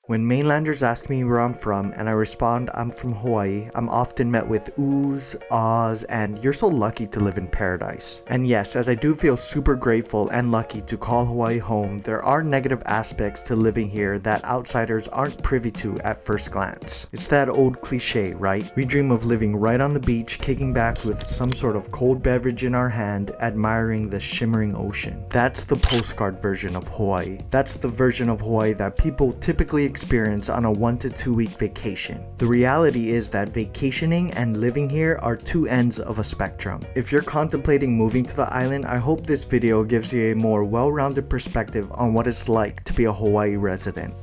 When mainlanders ask me where I'm from and I respond I'm from Hawaii, I'm often met with oohs, ahs, and you're so lucky to live in paradise. And yes, as I do feel super grateful and lucky to call Hawaii home, there are negative aspects to living here that outsiders aren't privy to at first glance. It's that old cliche, right? We dream of living right on the beach, kicking back with some sort of cold beverage in our hand, admiring the shimmering ocean. That's the postcard version of Hawaii. That's the version of Hawaii that people typically experience on a 1 to 2 week vacation. The reality is that vacationing and living here are two ends of a spectrum. If you're contemplating moving to the island, I hope this video gives you a more well-rounded perspective on what it's like to be a Hawaii resident.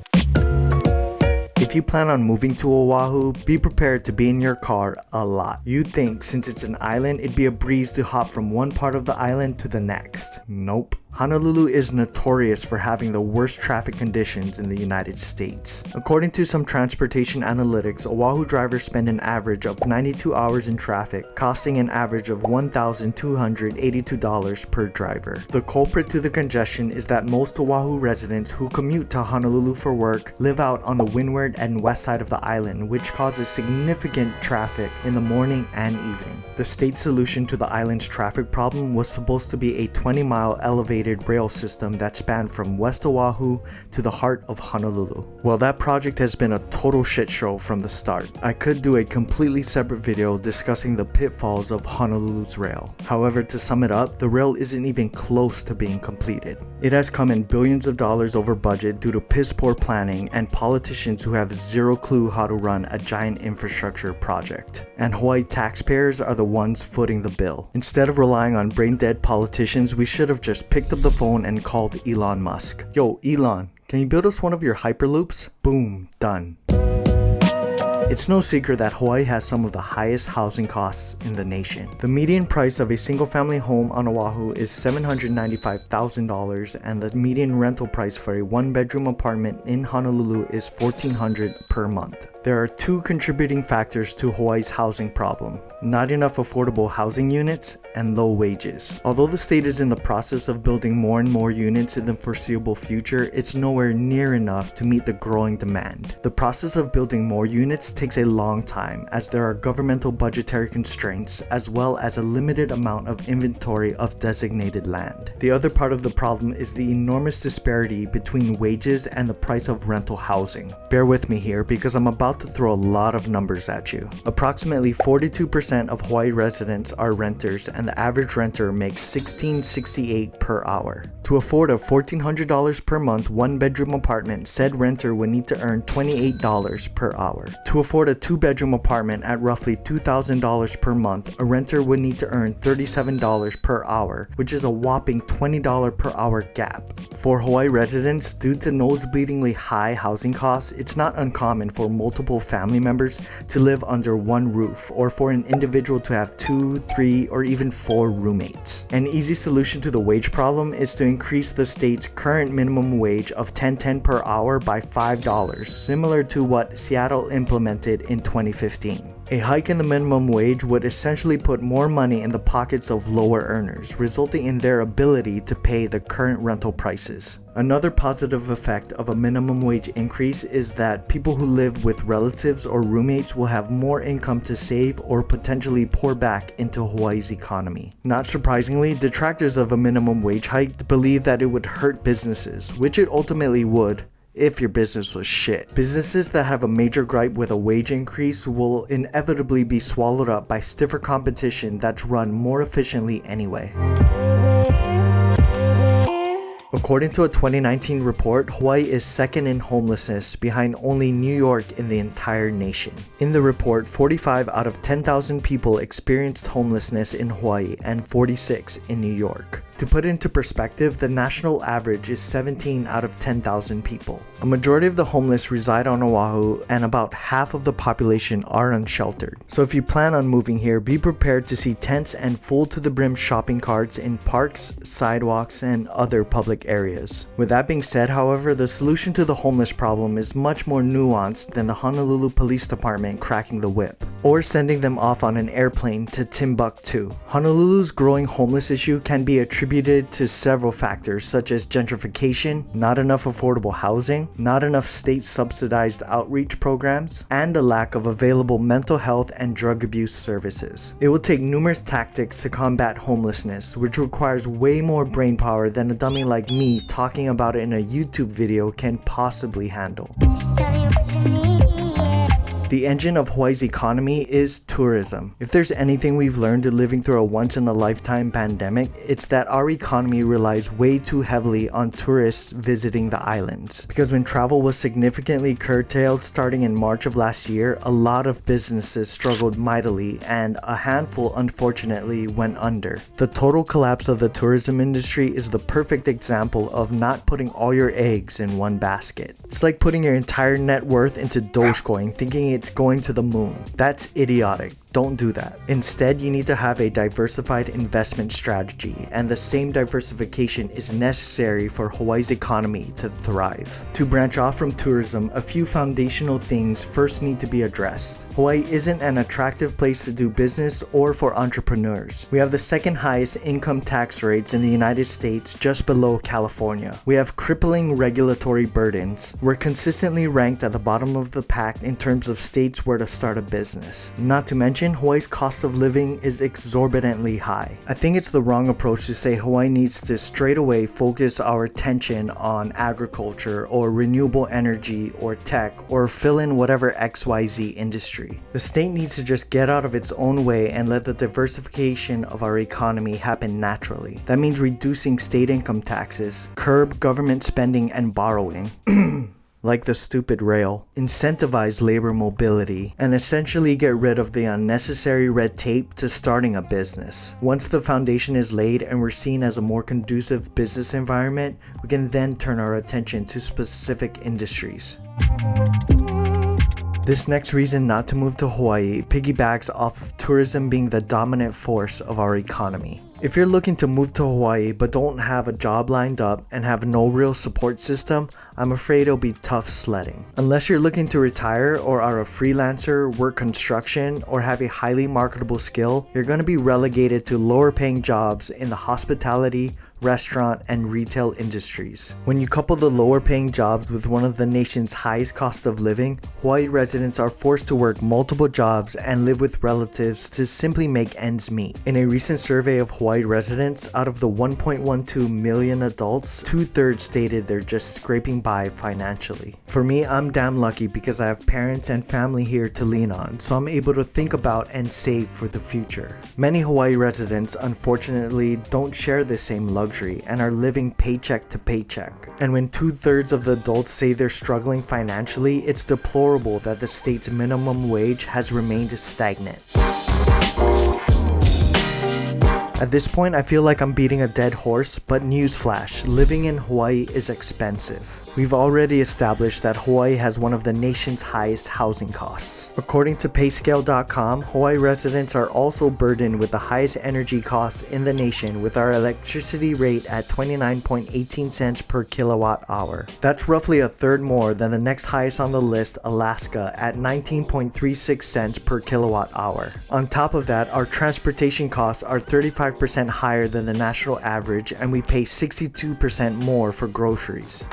If you plan on moving to Oahu, be prepared to be in your car a lot. You'd think since it's an island, it'd be a breeze to hop from one part of the island to the next. Nope. Honolulu is notorious for having the worst traffic conditions in the United States. According to some transportation analytics, Oahu drivers spend an average of 92 hours in traffic, costing an average of $1,282 per driver. The culprit to the congestion is that most Oahu residents who commute to Honolulu for work live out on the windward and west side of the island, which causes significant traffic in the morning and evening. The state solution to the island's traffic problem was supposed to be a 20-mile elevated rail system that spanned from West Oahu to the heart of Honolulu. Well, that project has been a total shit show from the start. I could do a completely separate video discussing the pitfalls of Honolulu's rail. However, to sum it up, the rail isn't even close to being completed. It has come in billions of dollars over budget due to piss poor planning and politicians who have zero clue how to run a giant infrastructure project. And Hawaii taxpayers are the ones footing the bill. Instead of relying on brain-dead politicians, we should have just picked up the phone and called Elon Musk. Yo, Elon, can you build us one of your hyperloops? Boom, done. It's no secret that Hawaii has some of the highest housing costs in the nation. The median price of a single-family home on Oahu is $795,000 and the median rental price for a one-bedroom apartment in Honolulu is $1,400 per month. There are two contributing factors to Hawaii's housing problem: not enough affordable housing units and low wages. Although the state is in the process of building more and more units in the foreseeable future, it's nowhere near enough to meet the growing demand. The process of building more units takes a long time as there are governmental budgetary constraints as well as a limited amount of inventory of designated land. The other part of the problem is the enormous disparity between wages and the price of rental housing. Bear with me here because I'm about to throw a lot of numbers at you. Approximately 42% of Hawaii residents are renters and the average renter makes $16.68 per hour. To afford a $1,400 per month one-bedroom apartment, said renter would need to earn $28 per hour. To afford a two-bedroom apartment at roughly $2,000 per month, a renter would need to earn $37 per hour, which is a whopping $20 per hour gap. For Hawaii residents, due to nosebleedingly high housing costs, it's not uncommon for multiple family members to live under one roof, or for an individual to have 2, 3, or even 4 roommates. An easy solution to the wage problem is to increase the state's current minimum wage of $10.10 per hour by $5, similar to what Seattle implemented in 2015. A hike in the minimum wage would essentially put more money in the pockets of lower earners, resulting in their ability to pay the current rental prices. Another positive effect of a minimum wage increase is that people who live with relatives or roommates will have more income to save or potentially pour back into Hawaii's economy. Not surprisingly, detractors of a minimum wage hike believe that it would hurt businesses, which it ultimately would, if your business was shit. Businesses that have a major gripe with a wage increase will inevitably be swallowed up by stiffer competition that's run more efficiently anyway. According to a 2019 report, Hawaii is second in homelessness, behind only New York in the entire nation. In the report, 45 out of 10,000 people experienced homelessness in Hawaii and 46 in New York. To put into perspective, the national average is 17 out of 10,000 people. A majority of the homeless reside on Oahu, and about half of the population are unsheltered. So if you plan on moving here, be prepared to see tents and full to the brim shopping carts in parks, sidewalks, and other public areas. With that being said, however, the solution to the homeless problem is much more nuanced than the Honolulu Police Department cracking the whip, or sending them off on an airplane to Timbuktu. Honolulu's growing homeless issue can be attributed attributed to several factors such as gentrification, not enough affordable housing, not enough state-subsidized outreach programs, and a lack of available mental health and drug abuse services. It will take numerous tactics to combat homelessness, which requires way more brain power than a dummy like me talking about it in a YouTube video can possibly handle. The engine of Hawaii's economy is tourism. If there's anything we've learned living through a once-in-a-lifetime pandemic, it's that our economy relies way too heavily on tourists visiting the islands. Because when travel was significantly curtailed starting in March of last year, a lot of businesses struggled mightily and a handful unfortunately went under. The total collapse of the tourism industry is the perfect example of not putting all your eggs in one basket. It's like putting your entire net worth into Dogecoin thinking it's going to the moon. That's idiotic. Don't do that. Instead, you need to have a diversified investment strategy, and the same diversification is necessary for Hawaii's economy to thrive. To branch off from tourism, a few foundational things first need to be addressed. Hawaii isn't an attractive place to do business or for entrepreneurs. We have the second highest income tax rates in the United States, just below California. We have crippling regulatory burdens. We're consistently ranked at the bottom of the pack in terms of states where to start a business. Not to mention, Hawaii's cost of living is exorbitantly high. I think it's the wrong approach to say Hawaii needs to straight away focus our attention on agriculture or renewable energy or tech or fill in whatever XYZ industry. The state needs to just get out of its own way and let the diversification of our economy happen naturally. That means reducing state income taxes, curb government spending and borrowing, like the stupid rail, incentivize labor mobility, and essentially get rid of the unnecessary red tape to starting a business. Once the foundation is laid and we're seen as a more conducive business environment, we can then turn our attention to specific industries. This next reason not to move to Hawaii piggybacks off of tourism being the dominant force of our economy. If you're looking to move to Hawaii but don't have a job lined up and have no real support system, I'm afraid it'll be tough sledding. Unless you're looking to retire or are a freelancer, work construction, or have a highly marketable skill, you're going to be relegated to lower paying jobs in the hospitality, restaurant, and retail industries. When you couple the lower paying jobs with one of the nation's highest cost of living, Hawaii residents are forced to work multiple jobs and live with relatives to simply make ends meet. In a recent survey of Hawaii residents, out of the 1.12 million adults, 2/3 stated they're just scraping by financially. For me, I'm damn lucky because I have parents and family here to lean on, so I'm able to think about and save for the future. Many Hawaii residents, unfortunately, don't share the same luxury and are living paycheck to paycheck. And when 2/3 of the adults say they're struggling financially, it's deplorable that the state's minimum wage has remained stagnant. At this point, I feel like I'm beating a dead horse, but newsflash, living in Hawaii is expensive. We've already established that Hawaii has one of the nation's highest housing costs. According to payscale.com, Hawaii residents are also burdened with the highest energy costs in the nation, with our electricity rate at 29.18 cents per kilowatt hour. That's roughly a third more than the next highest on the list, Alaska, at 19.36 cents per kilowatt hour. On top of that, our transportation costs are 35% higher than the national average, and we pay 62% more for groceries.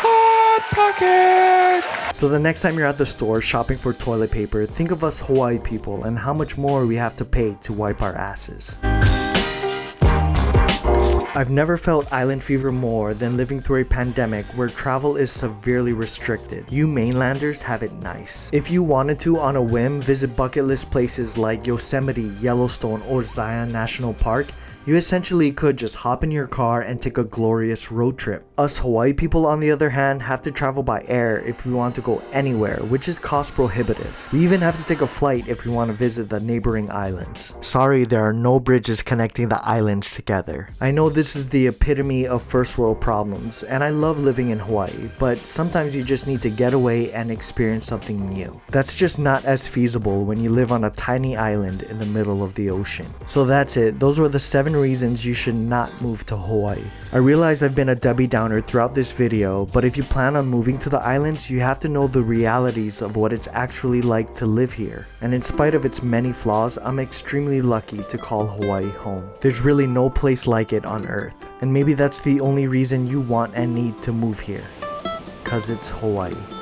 Pockets! So the next time you're at the store shopping for toilet paper, think of us Hawaii people and how much more we have to pay to wipe our asses. I've never felt island fever more than living through a pandemic where travel is severely restricted. You mainlanders have it nice. If you wanted to on a whim visit bucket list places like Yosemite, Yellowstone, or Zion National Park, you essentially could just hop in your car and take a glorious road trip. Us Hawaii people, on the other hand, have to travel by air if we want to go anywhere, which is cost prohibitive. We even have to take a flight if we want to visit the neighboring islands. Sorry, there are no bridges connecting the islands together. I know this is the epitome of first world problems, and I love living in Hawaii, but sometimes you just need to get away and experience something new. That's just not as feasible when you live on a tiny island in the middle of the ocean. So that's it. Those were the 7 reasons you should not move to Hawaii. I realize I've been a Debbie Downer encountered throughout this video, but if you plan on moving to the islands, you have to know the realities of what it's actually like to live here. And in spite of its many flaws, I'm extremely lucky to call Hawaii home. There's really no place like it on Earth, and maybe that's the only reason you want and need to move here. 'Cause it's Hawaii.